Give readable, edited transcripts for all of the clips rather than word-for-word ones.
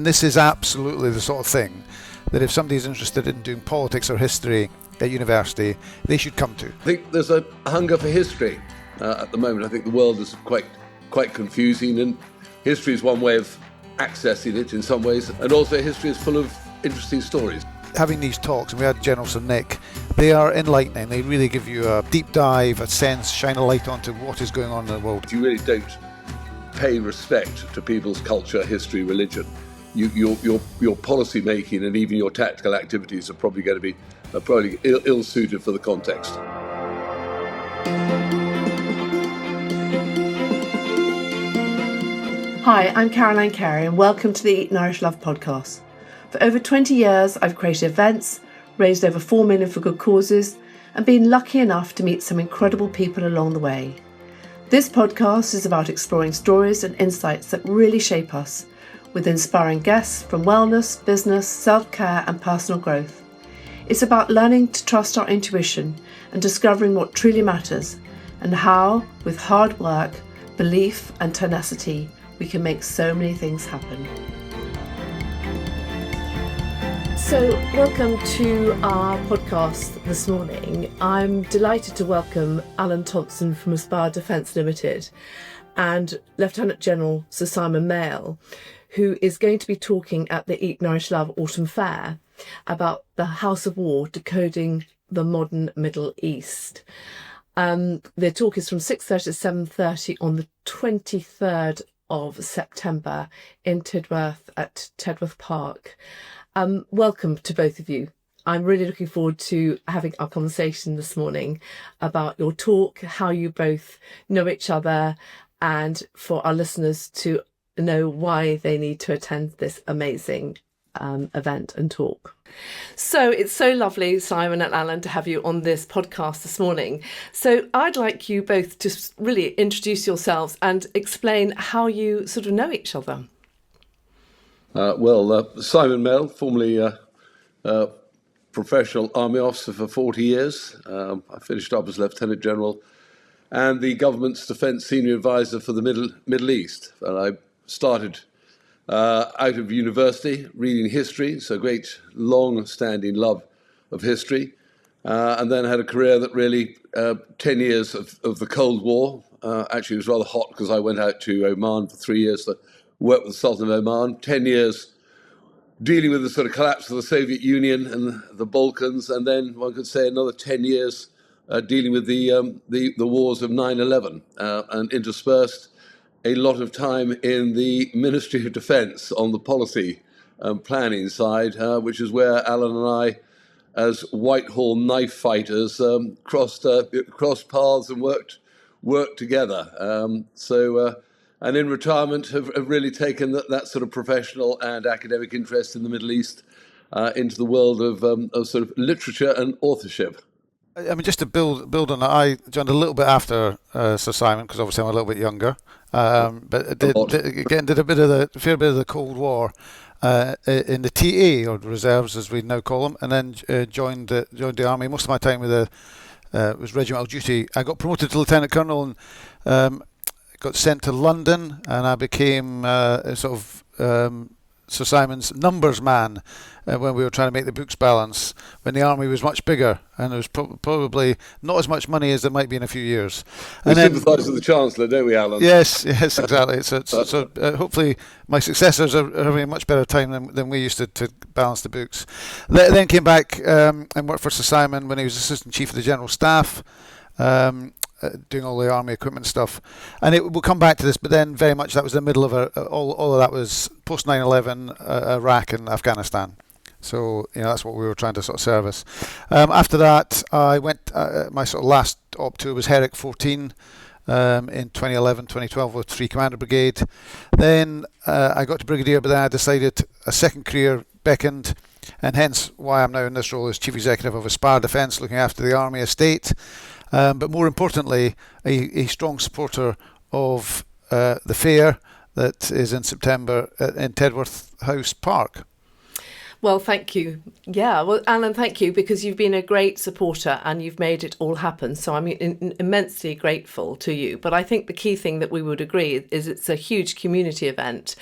This is absolutely the sort of thing that if somebody's interested in doing politics or history at university, they should come to. I think there's a hunger for history at the moment. I think the world is quite confusing, and history is one way of accessing it in some ways, and also history is full of interesting stories. Having these talks, and we had General Sir Nick, they are enlightening. They really give you a deep dive, a sense, shine a light onto what is going on in the world. If you really don't pay respect to people's culture, history, religion, your policy making and even your tactical activities are probably going to be ill-suited for the context. Hi, I'm Cary, and welcome to the Eat Nourish Love Podcast. For over 20 years, I've created events, raised over 4 million for good causes, and been lucky enough to meet some incredible people along the way. This podcast is about exploring stories and insights that really shape us, with inspiring guests from wellness, business, self-care and personal growth. It's about learning to trust our intuition and discovering what truly matters, and how, with hard work, belief and tenacity, we can make so many things happen. So, welcome to our podcast this morning. I'm delighted to welcome Allan Thomson from Aspire Defence Limited and Lieutenant General Sir Simon Mayall, who is going to be talking at the Eat Nourish Love Autumn Fair about the House of War, decoding the modern Middle East. The talk is from 6:30 to 7:30 on the 23rd of September in Tedworth at Tedworth Park. Welcome to both of you. I'm really looking forward to having our conversation this morning about your talk, how you both know each other, and for our listeners to know why they need to attend this amazing event and talk. So it's so lovely, Simon and Allan, to have you on this podcast this morning. So I'd like you both to really introduce yourselves and explain how you sort of know each other. Simon Mayall, formerly professional army officer for 40 years. I finished up as Lieutenant General and the government's defence senior advisor for the Middle East. And I started out of university reading history, so great long-standing love of history, and then had a career that really 10 years of the Cold War. Actually, it was rather hot because I went out to Oman for 3 years to work with the Sultan of Oman. 10 years dealing with the sort of collapse of the Soviet Union and the Balkans, and then one could say another 10 years dealing with the wars of 9/11, and interspersed a lot of time in the Ministry of Defence on the policy planning side, which is where Allan and I, as Whitehall knife fighters, crossed paths and worked together. And in retirement have really taken that sort of professional and academic interest in the Middle East into the world of sort of literature and authorship. I mean, just to build on that, I joined a little bit after Sir Simon, because obviously I'm a little bit younger. But did a fair bit of the Cold War in the TA, or reserves as we now call them, and then joined the army. Most of my time with was regimental duty. I got promoted to lieutenant colonel and got sent to London, and I became Sir Simon's numbers man when we were trying to make the books balance, when the army was much bigger and there was probably not as much money as there might be in a few years. We sympathise with the Chancellor, don't we, Allan? Yes, exactly. So hopefully my successors are having a much better time than we used to balance the books. Then came back and worked for Sir Simon when he was Assistant Chief of the General Staff, doing all the army equipment stuff, and we'll come back to this, but then very much that was the middle of all of that was post 9/11 Iraq and Afghanistan, so that's what we were trying to sort of service. After that I went, my sort of last op tour was Herrick 14 in 2011-2012 with 3 Commander Brigade. Then I got to Brigadier, but then I decided a second career beckoned, and hence why I'm now in this role as Chief Executive of Aspire Defence, looking after the army estate. But more importantly, a strong supporter of the fair that is in September in Tedworth House Park. Well, thank you. Yeah, well, Alan, thank you, because you've been a great supporter and you've made it all happen. So I'm immensely grateful to you. But I think the key thing that we would agree is it's a huge community event.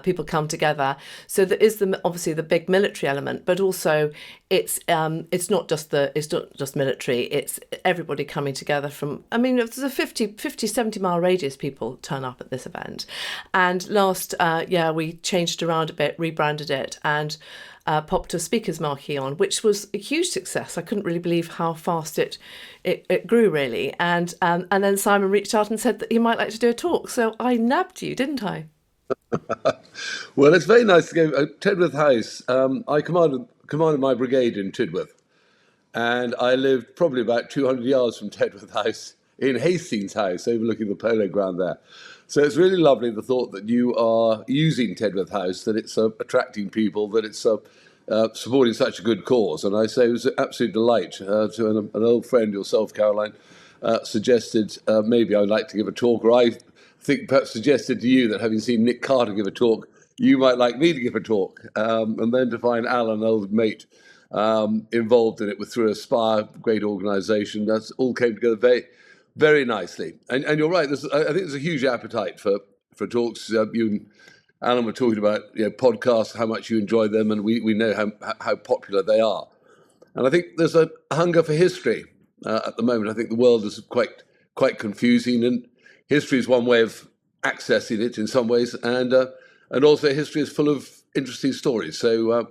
People come together. So there is obviously the big military element, but also it's not just military. It's everybody coming together from. I mean, there's a 50, 70 mile radius. People turn up at this event, and last year we changed around a bit, rebranded it, and popped a speaker's marquee on, which was a huge success. I couldn't really believe how fast it grew, really. And then Simon reached out and said that he might like to do a talk. So I nabbed you, didn't I? Well, it's very nice to go. Tedworth House, I commanded my brigade in Tedworth, and I lived probably about 200 yards from Tedworth House in Hastings House, overlooking the polo ground there. So it's really lovely, the thought that you are using Tedworth House, that it's attracting people, that it's supporting such a good cause. And I say it was an absolute delight to an old friend, yourself, Caroline, suggested maybe I'd like to give a talk, or I think perhaps suggested to you that having seen Nick Carter give a talk, you might like me to give a talk. And then to find Allan, an old mate, involved in it through Aspire, great organisation, that all came together very, very nicely. And you're right, I think there's a huge appetite for talks. You and Allan were talking about podcasts, how much you enjoy them, and we know how popular they are. And I think there's a hunger for history at the moment. I think the world is quite confusing, and history is one way of accessing it in some ways, and also history is full of interesting stories. So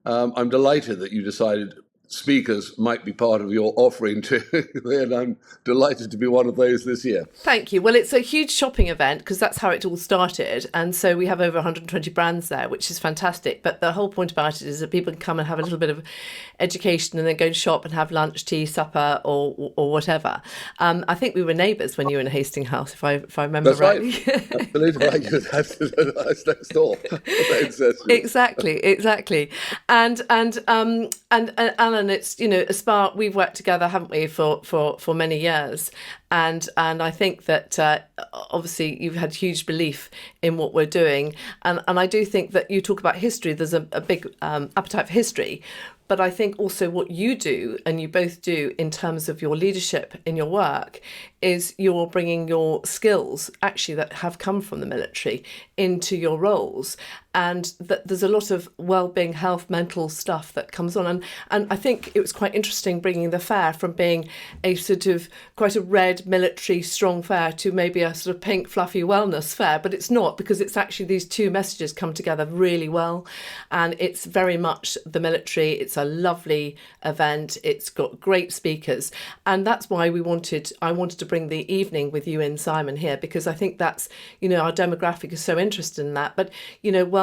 I'm delighted that you decided speakers might be part of your offering too, and I'm delighted to be one of those this year. Thank you. Well, it's a huge shopping event because that's how it all started, and so we have over 120 brands there, which is fantastic. But the whole point about it is that people can come and have a little bit of education and then go and shop and have lunch, tea, supper, or whatever. I think we were neighbours when you were in Hastings House, if I remember That's rightly. Right. Absolutely right. That's next door. Exactly. And Alan, it's Aspire. We've worked together, haven't we, for many years, and I think that obviously you've had huge belief in what we're doing, and I do think that you talk about history. There's a big appetite for history. But I think also what you do, and you both do in terms of your leadership in your work, is you're bringing your skills actually that have come from the military into your roles. And that there's a lot of well-being, health, mental stuff that comes on. And I think it was quite interesting bringing the fair from being a sort of quite a red, military, strong fair to maybe a sort of pink, fluffy wellness fair. But it's not, because it's actually these two messages come together really well. And it's very much the military. It's a lovely event. It's got great speakers. And that's why I wanted to bring the evening with you and Simon here, because I think that's, our demographic is so interested in that. But,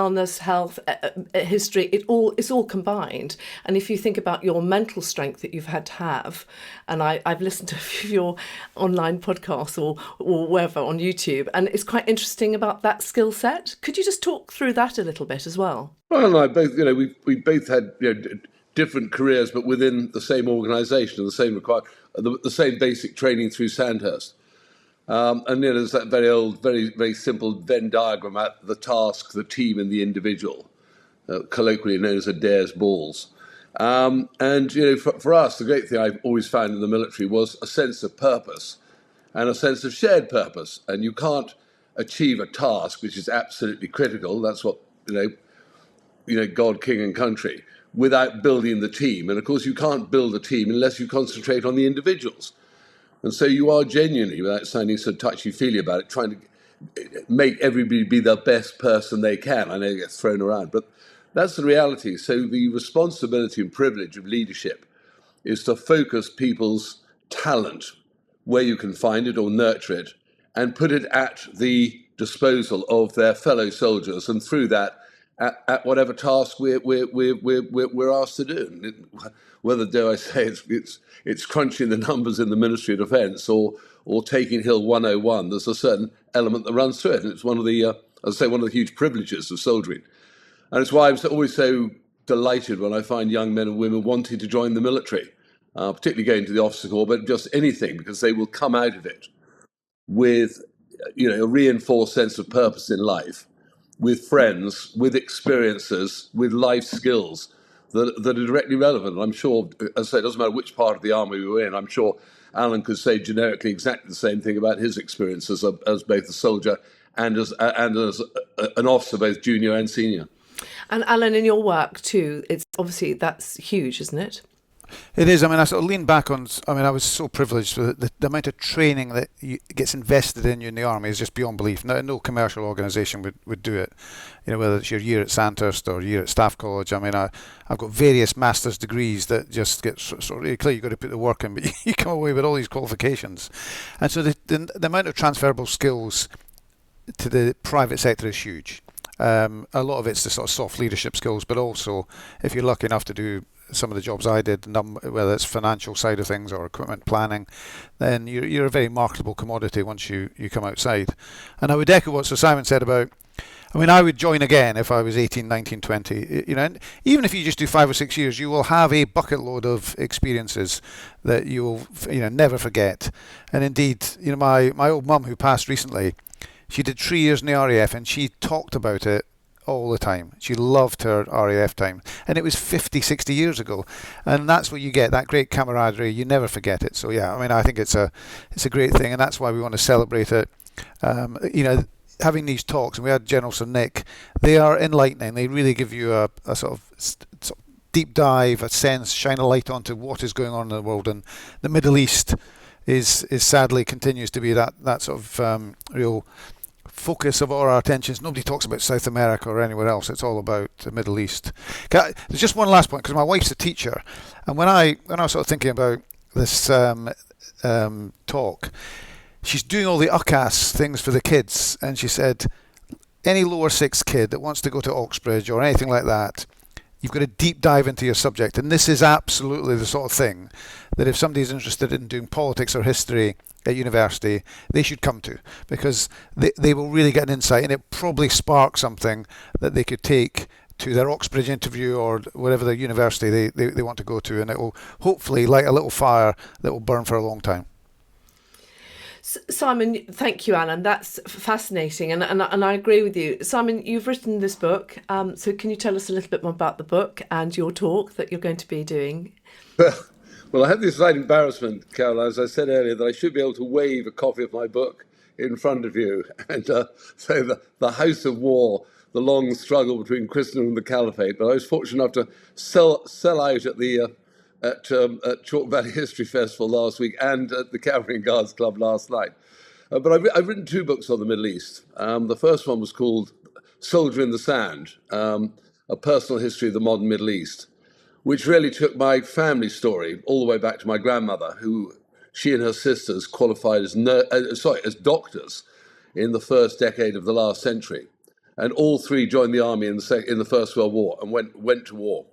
wellness, health, history, it's all combined. And if you think about your mental strength that you've had to have, and I've listened to a few of your online podcasts or wherever on YouTube, and it's quite interesting about that skill set. Could you just talk through that a little bit as well? Well, I both, we both had different careers, but within the same organisation, the same basic training through Sandhurst. And there's that very old, very, very simple Venn diagram at the task, the team, and the individual, colloquially known as Adair's balls. And for us, the great thing I've always found in the military was a sense of purpose and a sense of shared purpose. And you can't achieve a task, which is absolutely critical. That's what God, King, and country, without building the team. And of course, you can't build a team unless you concentrate on the individuals. And so you are genuinely, without sounding so touchy-feely about it, trying to make everybody be the best person they can. I know it gets thrown around, but that's the reality. So the responsibility and privilege of leadership is to focus people's talent where you can find it or nurture it, and put it at the disposal of their fellow soldiers, and through that, at whatever task we're asked to do. And whether, dare I say, it's crunching the numbers in the Ministry of Defence or taking Hill 101, there's a certain element that runs through it, and it's one of the huge privileges of soldiering. And it's why I'm always so delighted when I find young men and women wanting to join the military, particularly going to the officer corps, but just anything, because they will come out of it with a reinforced sense of purpose in life. with friends, with experiences, with life skills that are directly relevant. And I'm sure, as I say, it doesn't matter which part of the army we were in, I'm sure Allan could say generically exactly the same thing about his experience as both a soldier and as an officer, both junior and senior. And Allan, in your work too, it's obviously that's huge, isn't it? It is. I mean, I sort of lean back on. I mean, I was so privileged with the amount of training that gets invested in you in the army is just beyond belief. No commercial organisation would do it. You know, whether it's your year at Sandhurst or year at Staff College. I mean, I've got various master's degrees that just get sort of really clear. You've got to put the work in, but you come away with all these qualifications, and so the amount of transferable skills to the private sector is huge. A lot of it's the sort of soft leadership skills, but also if you're lucky enough to do some of the jobs I did, whether it's financial side of things or equipment planning, then you're a very marketable commodity once you come outside. And I would echo what Sir Simon said about, I mean, I would join again if I was 18, 19, 20. You know, and even if you just do 5 or 6 years, you will have a bucket load of experiences that you will, never forget. And indeed, my old mum who passed recently, she did 3 years in the RAF and she talked about it all the time. She loved her RAF time, and it was 50, 60 years ago, and that's what you get, that great camaraderie. You never forget it. So yeah, I mean, I think it's a great thing, and that's why we want to celebrate it. Having these talks, and we had General Sir Nick, they are enlightening. They really give you a sort of deep dive, a sense, shine a light onto what is going on in the world. And the Middle East is sadly continues to be that sort of real focus of all our attentions. Nobody talks about South America or anywhere else. It's all about the Middle East. There's just one last point, because my wife's a teacher, and when I was sort of thinking about this talk, she's doing all the UCAS things for the kids, and she said any lower six kid that wants to go to Oxbridge or anything like that, you've got to deep dive into your subject. And this is absolutely the sort of thing that if somebody's interested in doing politics or history at university, they should come to, because they will really get an insight, and it probably spark something that they could take to their Oxbridge interview or whatever the university they want to go to, and it will hopefully light a little fire that will burn for a long time. Simon, thank you, Allan. That's fascinating, and I agree with you. Simon, you've written this book, so can you tell us a little bit more about the book and your talk that you're going to be doing? Well, I have this slight embarrassment, Caroline, as I said earlier, that I should be able to wave a copy of my book in front of you and say the House of War, the Long Struggle Between Christendom and the Caliphate. But I was fortunate enough to sell out at the at Chalk Valley History Festival last week and at the Cavalry and Guards Club last night. But I've written 2 books on the Middle East. The first one was called Soldier in the Sand, a personal history of the modern Middle East, which really took my family story all the way back to my grandmother, who she and her sisters qualified as doctors in the first decade of the last century, and all 3 joined the army in the First World War and went to war.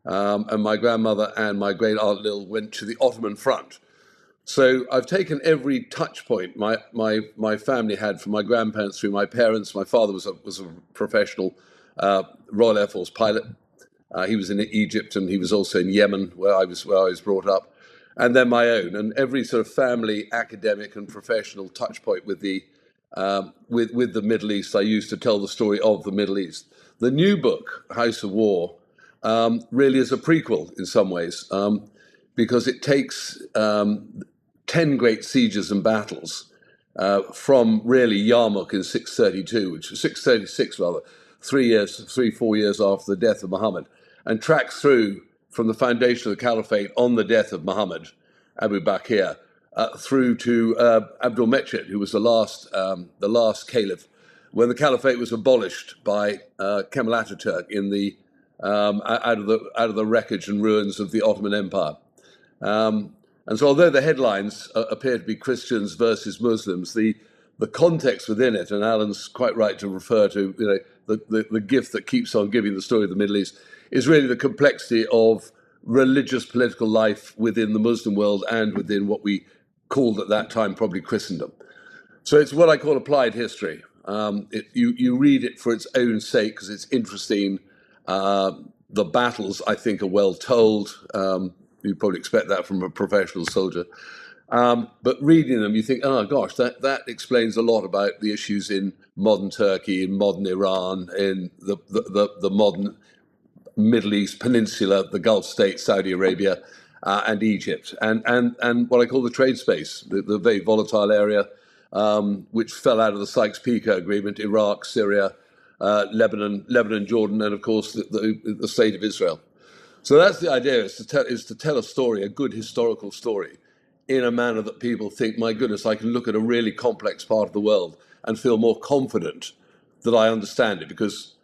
And my grandmother and my great aunt Lil went to the Ottoman front. So I've taken every touch point my family had, from my grandparents through my parents. My father was a professional Royal Air Force pilot. He was in Egypt, and he was also in Yemen, where I was brought up, and then my own, and every sort of family, academic, and professional touch point with the Middle East I used to tell the story of the Middle East. The new book, House of War, really is a prequel in some ways, because it takes 10 great sieges and battles from really Yarmouk in 632, which was 636 rather, 4 years after the death of Muhammad, and tracks through from the foundation of the Caliphate on the death of Muhammad, Abu Bakr, through to Abdul Mecid, who was the last caliph, when the Caliphate was abolished by Kemal Ataturk in the out of the wreckage and ruins of the Ottoman Empire. And so, although the headlines appear to be Christians versus Muslims, the context within it, and Alan's quite right to refer to the gift that keeps on giving the story of the Middle East, is really the complexity of religious political life within the Muslim world and within what we called at that time probably Christendom. So it's what I call applied history. You read it for its own sake because it's interesting. The battles, I think, are well told. You probably expect that from a professional soldier. But reading them, you think, oh gosh, that explains a lot about the issues in modern Turkey, in modern Iran, in the modern Middle East Peninsula, the Gulf states, Saudi Arabia, and Egypt, and what I call the trade space, the very volatile area, which fell out of the Sykes-Picot Agreement, Iraq, Syria, Lebanon, Jordan, and of course the state of Israel. So that's the idea: is to tell a story, a good historical story, in a manner that people think, my goodness, I can look at a really complex part of the world and feel more confident that I understand it, because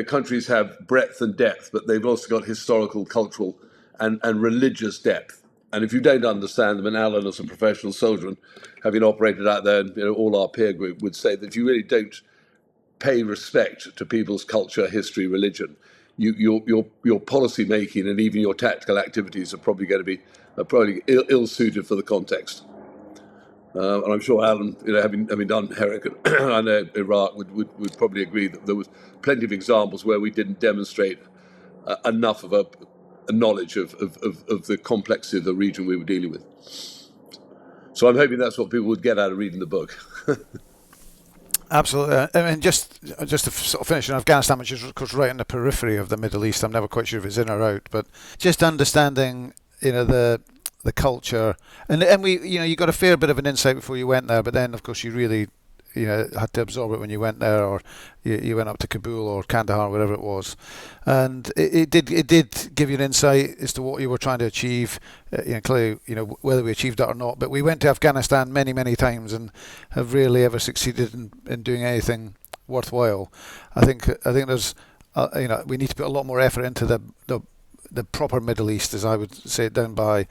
countries have breadth and depth, but they've also got historical, cultural, and religious depth. And if you don't understand them, and Allan, as a professional soldier, and having operated out there, and all our peer group would say that if you really don't pay respect to people's culture, history, religion, your policy making and even your tactical activities are probably going to be ill-suited for the context. And I'm sure Allan, having done Herrick and I know Iraq, would probably agree that there was plenty of examples where we didn't demonstrate enough of a knowledge of the complexity of the region we were dealing with. So I'm hoping that's what people would get out of reading the book. Absolutely. I mean, just to sort of finish on Afghanistan, which is of course right in the periphery of the Middle East. I'm never quite sure if it's in or out, but just understanding, the culture, and we, you got a fair bit of an insight before you went there, but then of course you really, had to absorb it when you went there, or you went up to Kabul or Kandahar, whatever it was, and it did give you an insight as to what you were trying to achieve. Clearly, whether we achieved that or not, but we went to Afghanistan many times and have rarely ever succeeded in doing anything worthwhile. I think there's, we need to put a lot more effort into the proper Middle East, as I would say it, down by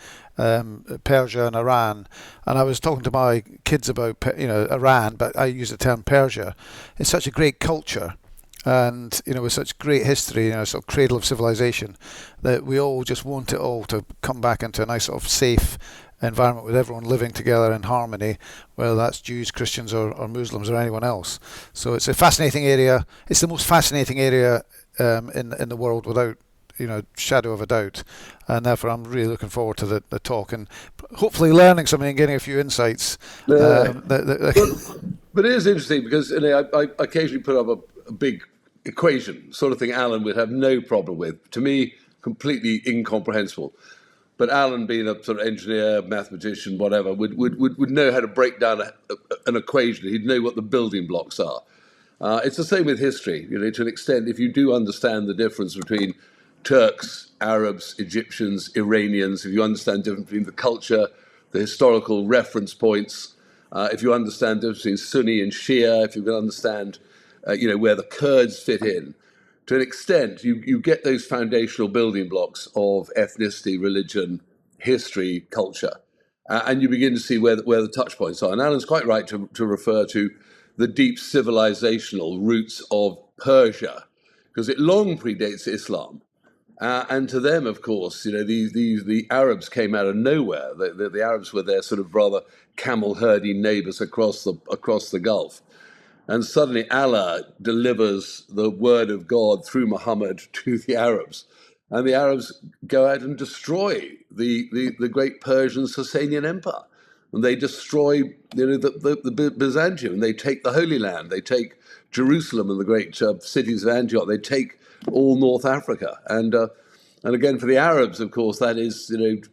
Persia and Iran. And I was talking to my kids about Iran, but I use the term Persia. It's such a great culture, and with such great history, sort of cradle of civilization, that we all just want it all to come back into a nice sort of safe environment with everyone living together in harmony, whether that's Jews, Christians, or Muslims, or anyone else. So it's a fascinating area. It's the most fascinating area in the world, without shadow of a doubt, and therefore I'm really looking forward to the talk and hopefully learning something and getting a few insights. But it is interesting because I occasionally put up a big equation, sort of thing Allan would have no problem with. To me, completely incomprehensible. But Allan, being a sort of engineer, mathematician, whatever, would know how to break down an equation. He'd know what the building blocks are. It's the same with history, to an extent. If you do understand the difference between Turks, Arabs, Egyptians, Iranians, if you understand the difference between the culture, the historical reference points, if you understand the difference between Sunni and Shia, if you can understand, where the Kurds fit in, to an extent, you get those foundational building blocks of ethnicity, religion, history, culture, and you begin to see where the touch points are. And Alan's quite right to refer to the deep civilizational roots of Persia, because it long predates Islam. And to them, of course, the Arabs came out of nowhere. The Arabs were their sort of rather camel-herding neighbors across the Gulf. And suddenly Allah delivers the word of God through Muhammad to the Arabs. And the Arabs go out and destroy the great Persian Sasanian Empire. And they destroy the Byzantium. And they take the Holy Land. They take Jerusalem and the great cities of Antioch. They take all North Africa, and again for the Arabs, of course, that is that's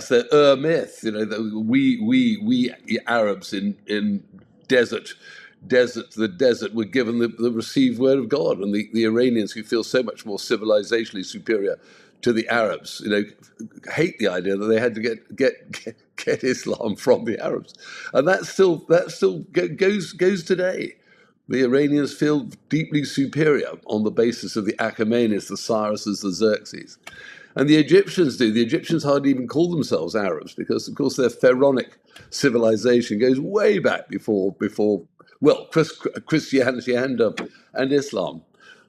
the myth. We Arabs in the desert were given the received word of God, and the Iranians, who feel so much more civilizationally superior to the Arabs, hate the idea that they had to get Islam from the Arabs, and that still goes today. The Iranians feel deeply superior on the basis of the Achaemenids, the Cyruses, the Xerxes. And the Egyptians do. The Egyptians hardly even call themselves Arabs because, of course, their pharaonic civilization goes way back before Christianity and Islam.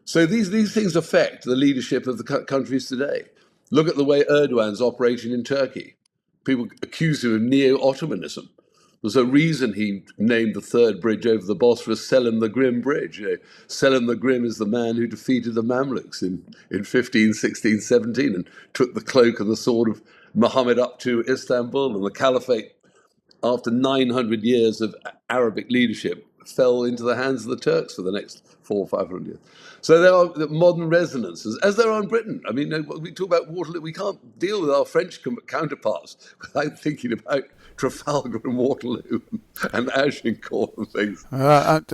So these things affect the leadership of the countries today. Look at the way Erdogan's operating in Turkey. People accuse him of neo-Ottomanism. There's a reason he named the third bridge over the Bosphorus Selim the Grim Bridge. Selim the Grim is the man who defeated the Mamluks in 15, 16, 17 and took the cloak and the sword Muhammad up to Istanbul, and the Caliphate, after 900 years of Arabic leadership, fell into the hands of the Turks for the next 400 or 500 years. So there are modern resonances, as there are in Britain. I mean, we talk about Waterloo. We can't deal with our French counterparts without thinking about Trafalgar and Waterloo and Agincourt and things.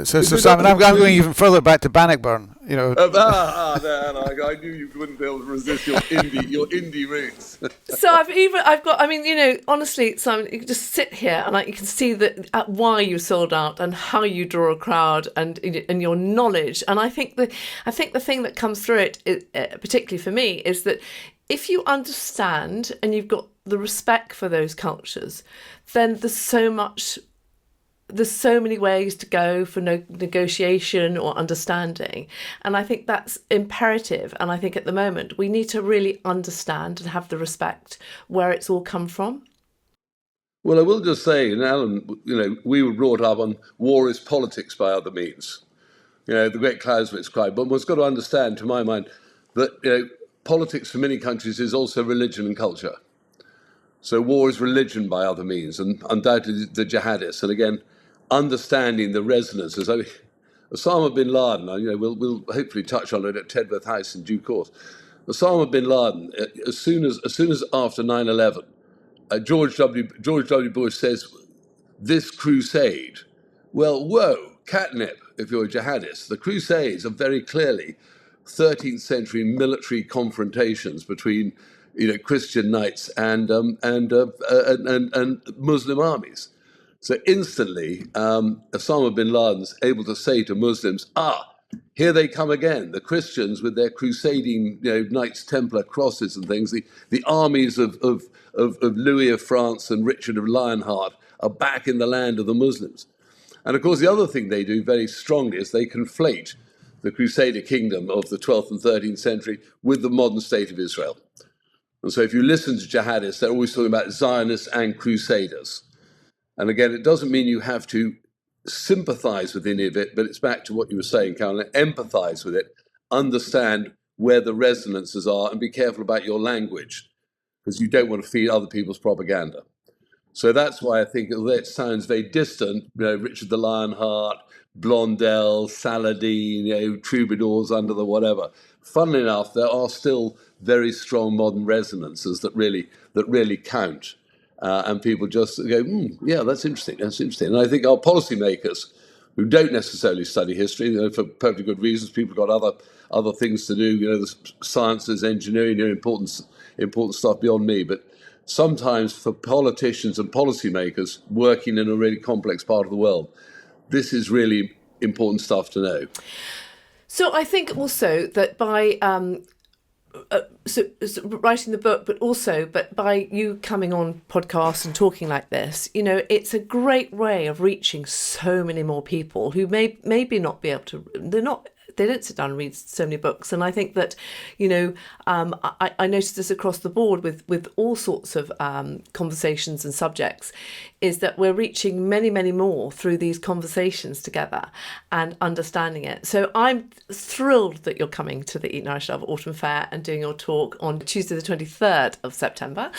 So Simon, I'm going even further back to Bannockburn. You know. I knew you wouldn't be able to resist your indie roots. So I've got. I mean, honestly, Simon, you can just sit here and you can see that why you sold out and how you draw a crowd and your knowledge. And I think the thing that comes through it, particularly for me, is that if you understand and you've got the respect for those cultures, then there's so many ways to go for negotiation or understanding. And I think that's imperative. And I think at the moment we need to really understand and have the respect where it's all come from. Well, I will just say, and Allan, we were brought up on war is politics by other means. The great Clausewitz cry. But one's got to understand, to my mind, that politics for many countries is also religion and culture. So war is religion by other means, and undoubtedly the jihadists. And again, understanding the resonances. I mean, Osama bin Laden, we'll hopefully touch on it at Tedworth House in due course. Osama bin Laden, as soon as after 9/11, George W. Bush says, this crusade. Well, whoa, catnip if you're a jihadist. The crusades are very clearly 13th century military confrontations between Christian knights and Muslim armies. So instantly, Osama bin Laden's able to say to Muslims, here they come again. The Christians with their crusading, Knights Templar crosses and things. The armies of Louis of France and Richard of Lionheart are back in the land of the Muslims. And of course, the other thing they do very strongly is they conflate the Crusader kingdom of the 12th and 13th century with the modern state of Israel. And so if you listen to jihadists, they're always talking about Zionists and Crusaders. And again, it doesn't mean you have to sympathize with any of it, but it's back to what you were saying, Caroline, empathize with it, understand where the resonances are, and be careful about your language, because you don't want to feed other people's propaganda. So that's why I think, although it sounds very distant, Richard the Lionheart, Blondel, Saladin, troubadours under the whatever. Funnily enough, there are still very strong modern resonances that really count. And people just go, yeah, that's interesting. And I think our policymakers, who don't necessarily study history, for perfectly good reasons, people have got other things to do, the sciences, engineering, important stuff beyond me. But sometimes for politicians and policymakers working in a really complex part of the world, this is really important stuff to know. So I think also that by so writing the book, but by you coming on podcasts and talking like this, it's a great way of reaching so many more people who maybe not be able to. They don't sit down and read so many books. And I think that, I noticed this across the board with all sorts of conversations and subjects, is that we're reaching many, many more through these conversations together and understanding it. So I'm thrilled that you're coming to the Eat Nourish Love Autumn Fair and doing your talk on Tuesday the 23rd of September.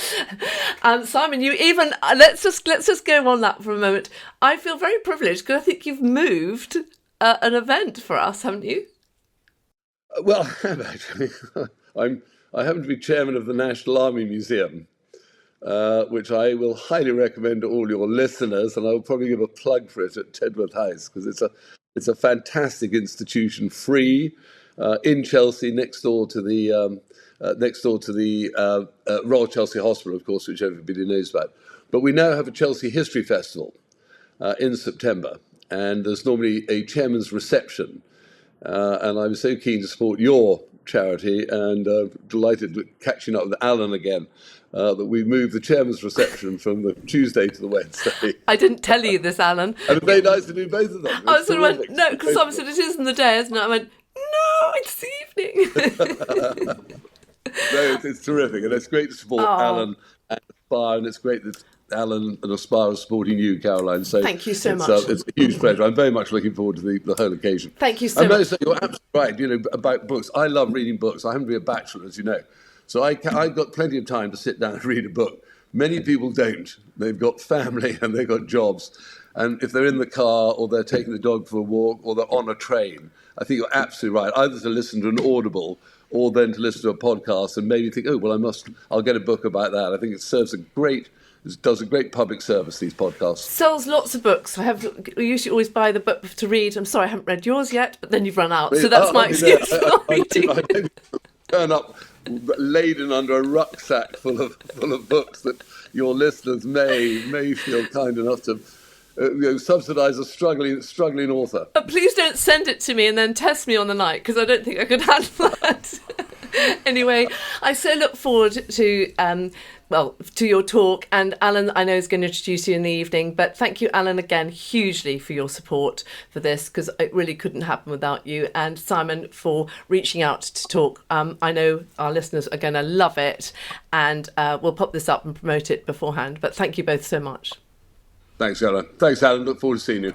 Simon, you even, let's just go on that for a moment. I feel very privileged because I think you've moved an event for us, haven't you? Well, actually, I happen to be chairman of the National Army Museum, which I will highly recommend to all your listeners, and I'll probably give a plug for it at Tedworth House, because it's a fantastic institution, free, in Chelsea, next door to the Royal Chelsea Hospital, of course, which everybody knows about. But we now have a Chelsea History Festival in September. And there's normally a chairman's reception. And I'm so keen to support your charity, and delighted with catching up with Allan again, that we moved the chairman's reception from the Tuesday to the Wednesday. I didn't tell you this, Allan. And it's very nice to do both of them. I sort of went, no, because someone said it is in the day, isn't it? I went, no, it's the evening. No, it's terrific. And it's great to support Allan and Aspire, and it's great that Allan and Aspire are supporting you, Caroline. So thank you so much. It's a huge pleasure. I'm very much looking forward to the whole occasion. Thank you so much. You're absolutely right. About books, I love reading books. I happen to be a bachelor, as you know, So I've got plenty of time to sit down and read a book. Many people don't. They've got family and they've got jobs. And if they're in the car or they're taking the dog for a walk or they're on a train, I think you're absolutely right. Either to listen to an Audible or then to listen to a podcast and maybe think, oh, well, I'll get a book about that. I think it does a great public service, these podcasts. Sells lots of books. I usually always buy the book to read. I'm sorry, I haven't read yours yet, but then you've run out. So that's my excuse for not reading. I turn up laden under a rucksack full of books that your listeners may feel kind enough to subsidise a struggling author. But please don't send it to me and then test me on the night, because I don't think I could handle that. Anyway, I so look forward to your talk, and Allan, I know, is going to introduce you in the evening, but thank you, Allan, again, hugely for your support for this, because it really couldn't happen without you, and Simon for reaching out to talk. I know our listeners are going to love it, and we'll pop this up and promote it beforehand, but thank you both so much. Thanks, Allan. Look forward to seeing you.